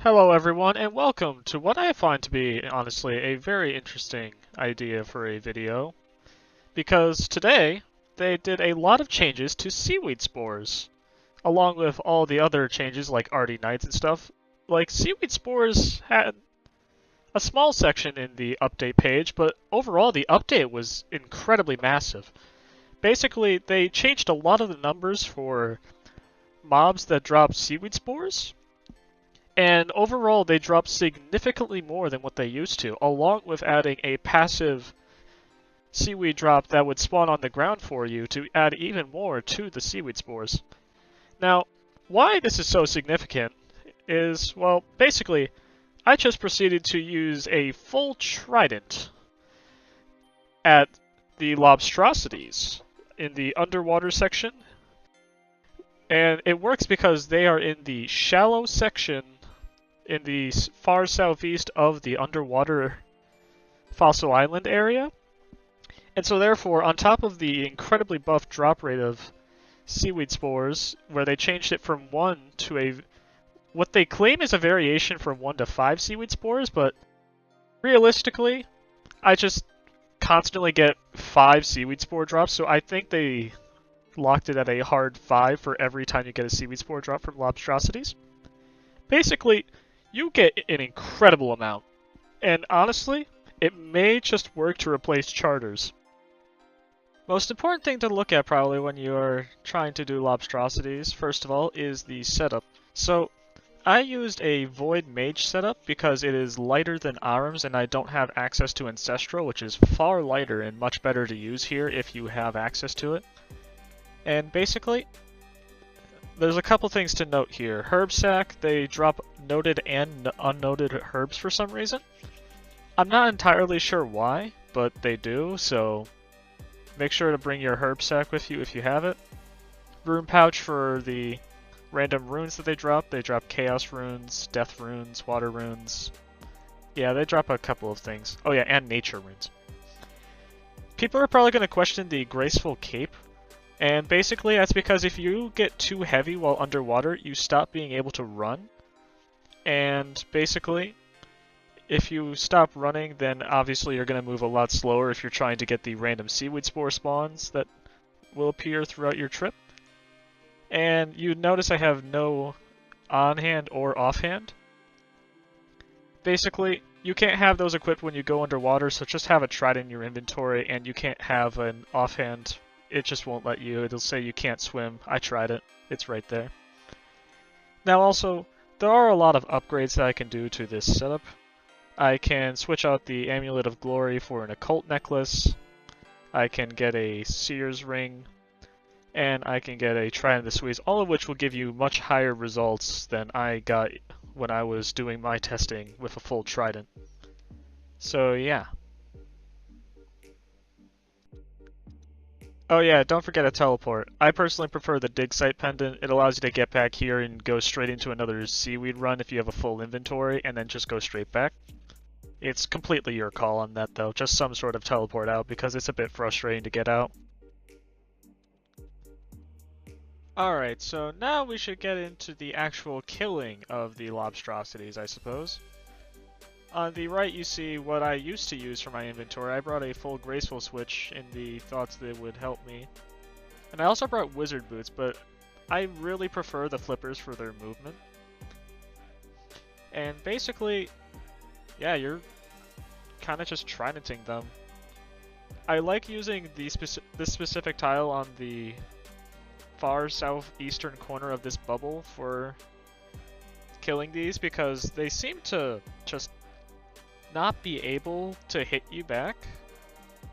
Hello everyone and welcome to what I find to be, honestly, a very interesting idea for a video. Because today, they did a lot of changes to seaweed spores. Along with all the other changes like Arty Knights and stuff. Like, seaweed spores had a small section in the update page, but overall the update was incredibly massive. Basically, they changed a lot of the numbers for mobs that drop seaweed spores. And overall, they dropped significantly more than what they used to, along with adding a passive seaweed drop that would spawn on the ground for you to add even more to the seaweed spores. Now, why this is so significant is, well, basically, I just proceeded to use a full trident at the lobstrosities in the underwater section. And it works because they are in the shallow section in the far southeast of the underwater Fossil Island area. And so therefore, on top of the incredibly buff drop rate of seaweed spores, where they changed it from 1 to what they claim is a variation from 1 to 5 seaweed spores, but realistically, I just constantly get 5 seaweed spore drops, so I think they locked it at a hard 5 for every time you get a seaweed spore drop from lobstrosities. Basically, you get an incredible amount, and honestly, it may just work to replace charters. Most important thing to look at probably when you're trying to do lobstrosities, first of all, is the setup. So, I used a Void Mage setup because it is lighter than Arms and I don't have access to Ancestral, which is far lighter and much better to use here if you have access to it. And basically, there's a couple things to note here. Herb Sack, they drop noted and unnoted herbs for some reason. I'm not entirely sure why, but they do, so make sure to bring your herb sack with you if you have it. Rune pouch for the random runes that they drop. They drop chaos runes, death runes, water runes. Yeah, they drop a couple of things. Oh yeah, and nature runes. People are probably going to question the graceful cape. And basically, that's because if you get too heavy while underwater, you stop being able to run. And basically, if you stop running, then obviously you're going to move a lot slower if you're trying to get the random seaweed spore spawns that will appear throughout your trip. And you notice I have no on-hand or off-hand. Basically, you can't have those equipped when you go underwater, so just have a trident in your inventory, and you can't have an offhand. It just won't let you. It'll say you can't swim. I tried it. It's right there. Now also, there are a lot of upgrades that I can do to this setup. I can switch out the Amulet of Glory for an Occult Necklace. I can get a Seer's Ring. And I can get a Trident of the Squeeze, all of which will give you much higher results than I got when I was doing my testing with a full Trident. So yeah. Oh yeah, don't forget to teleport. I personally prefer the Dig Site Pendant. It allows you to get back here and go straight into another seaweed run if you have a full inventory, and then just go straight back. It's completely your call on that though, just some sort of teleport out because it's a bit frustrating to get out. Alright, so now we should get into the actual killing of the lobstrosities, I suppose. On the right you see what I used to use for my inventory. I brought a full graceful switch in the thoughts that it would help me. And I also brought wizard boots, but I really prefer the flippers for their movement. And basically, yeah, you're kind of just tridenting them. I like using this specific tile on the far southeastern corner of this bubble for killing these because they seem to just not be able to hit you back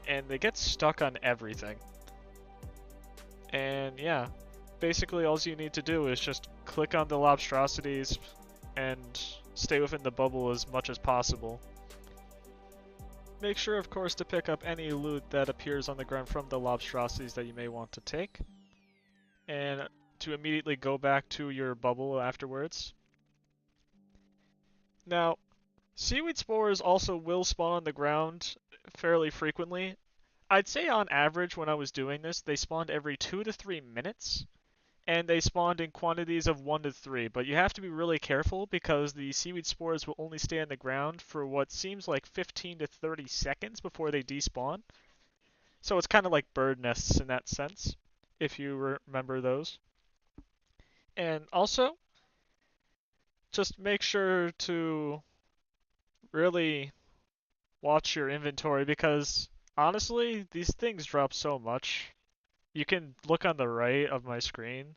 and they get stuck on everything. And yeah, basically all you need to do is just click on the lobstrosities and stay within the bubble as much as possible. Make sure of course to pick up any loot that appears on the ground from the lobstrosities that you may want to take, and to immediately go back to your bubble afterwards. Now, seaweed spores also will spawn on the ground fairly frequently. I'd say on average when I was doing this, they spawned every 2 to 3 minutes, and they spawned in quantities of 1 to 3, but you have to be really careful because the seaweed spores will only stay on the ground for what seems like 15 to 30 seconds before they despawn. So it's kind of like bird nests in that sense, if you remember those. And also, just make sure to really watch your inventory because honestly, these things drop so much. You can look on the right of my screen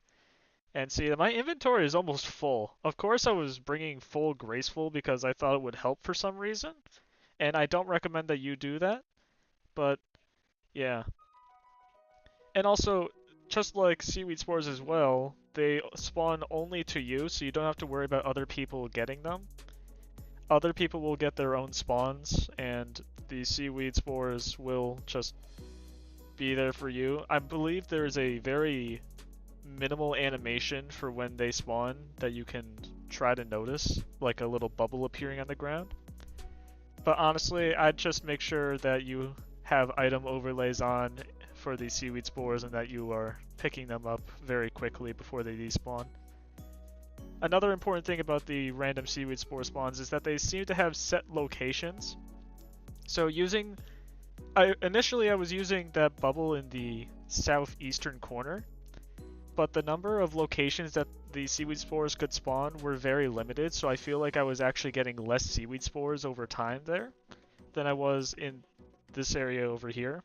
and see that my inventory is almost full. Of course, I was bringing full graceful because I thought it would help for some reason, and I don't recommend that you do that, but yeah. And also, just like seaweed spores as well, they spawn only to you, so you don't have to worry about other people getting them. Other people will get their own spawns, and the seaweed spores will just be there for you. I believe there's a very minimal animation for when they spawn that you can try to notice, like a little bubble appearing on the ground. But honestly, I'd just make sure that you have item overlays on for the seaweed spores and that you are picking them up very quickly before they despawn. Another important thing about the random seaweed spore spawns is that they seem to have set locations. So initially I was using that bubble in the southeastern corner, but the number of locations that the seaweed spores could spawn were very limited, so I feel like I was actually getting less seaweed spores over time there than I was in this area over here.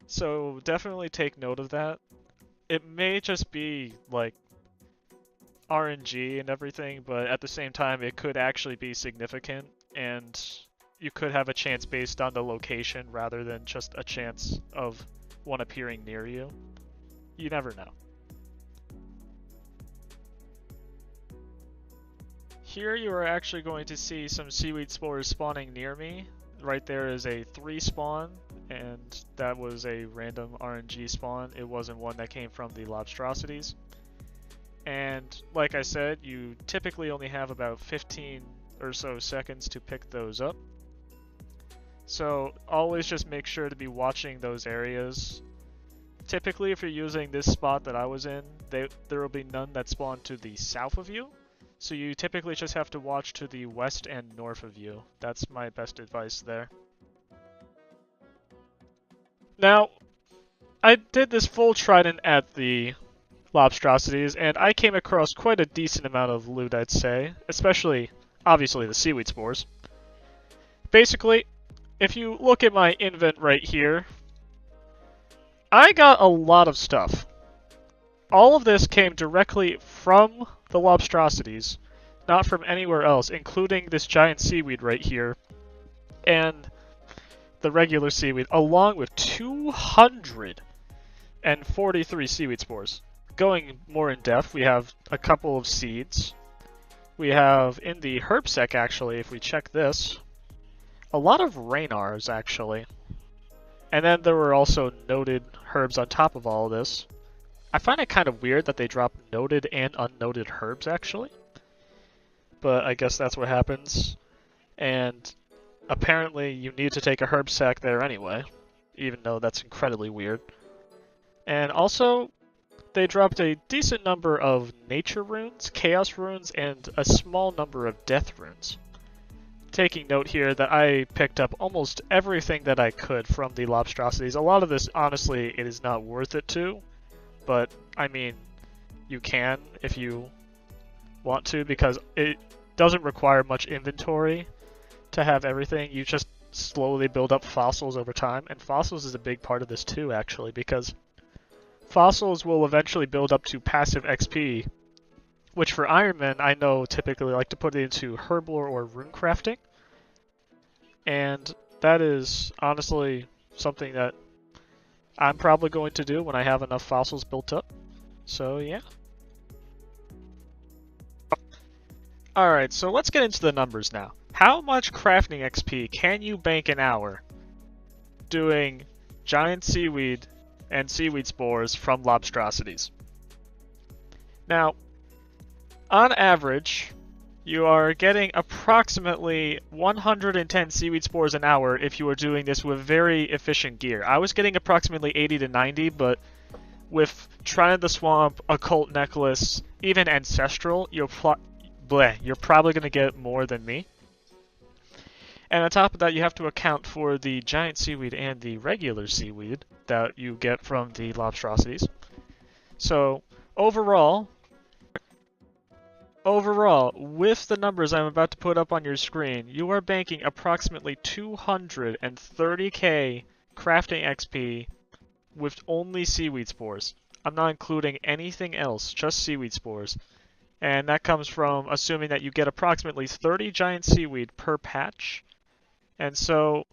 So definitely take note of that. It may just be like RNG and everything, but at the same time it could actually be significant, and you could have a chance based on the location rather than just a chance of one appearing near you. You never know. Here you are actually going to see some seaweed spores spawning near me. Right there is a 3 spawn, and that was a random RNG spawn. It wasn't one that came from the lobstrosities. And like I said, you typically only have about 15 or so seconds to pick those up. So always just make sure to be watching those areas. Typically, if you're using this spot that I was in, there will be none that spawn to the south of you. So you typically just have to watch to the west and north of you. That's my best advice there. Now, I did this full trident at the lobstrosities, and I came across quite a decent amount of loot, I'd say. Especially, obviously, the seaweed spores. Basically, if you look at my invent right here, I got a lot of stuff. All of this came directly from the lobstrosities, not from anywhere else, including this giant seaweed right here, and the regular seaweed, along with 243 seaweed spores. Going more in depth, we have a couple of seeds. We have, in the herb sec actually, if we check this, a lot of rainars actually. And then there were also noted herbs on top of all of this. I find it kind of weird that they drop noted and unnoted herbs, actually. But I guess that's what happens. And apparently you need to take a herb sack there anyway, even though that's incredibly weird. And also, they dropped a decent number of nature runes, chaos runes, and a small number of death runes. Taking note here that I picked up almost everything that I could from the lobstrosities. A lot of this, honestly, it is not worth it to. But, I mean, you can if you want to, because it doesn't require much inventory to have everything. You just slowly build up fossils over time, and fossils is a big part of this too, actually, because fossils will eventually build up to passive XP, which for Ironmen, I know typically like to put it into herblore or rune crafting, and that is honestly something that I'm probably going to do when I have enough fossils built up. So yeah. Alright, so let's get into the numbers now. How much crafting XP can you bank an hour doing giant seaweed and seaweed spores from lobstrosities? Now, on average, you are getting approximately 110 seaweed spores an hour if you are doing this with very efficient gear. I was getting approximately 80 to 90, but with Shrine of the Swamp, Occult Necklace, even Ancestral, you're probably going to get more than me. And on top of that, you have to account for the giant seaweed and the regular seaweed that you get from the lobstrosities. So, overall, with the numbers I'm about to put up on your screen, you are banking approximately 230k crafting XP with only seaweed spores. I'm not including anything else, just seaweed spores. And that comes from assuming that you get approximately 30 giant seaweed per patch. And so,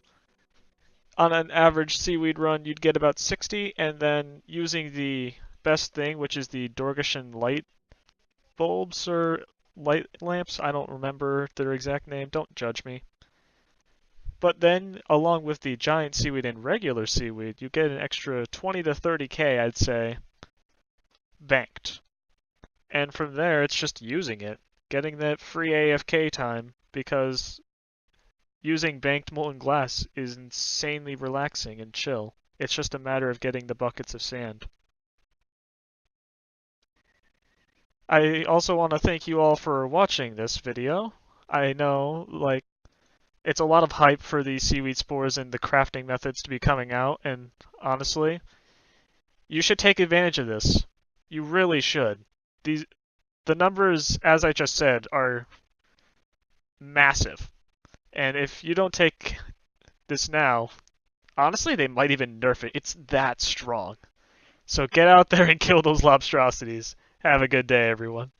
on an average seaweed run, you'd get about 60, and then using the best thing, which is the Dorgashan light bulbs or light lamps, I don't remember their exact name, don't judge me. But then, along with the giant seaweed and regular seaweed, you get an extra 20 to 30k, I'd say, banked. And from there, it's just using it, getting that free AFK time, because using banked molten glass is insanely relaxing and chill. It's just a matter of getting the buckets of sand. I also want to thank you all for watching this video. I know, like, it's a lot of hype for the seaweed spores and the crafting methods to be coming out, and honestly, you should take advantage of this. You really should. The numbers, as I just said, are massive. And if you don't take this now, honestly, they might even nerf it. It's that strong. So get out there and kill those lobstrosities. Have a good day, everyone.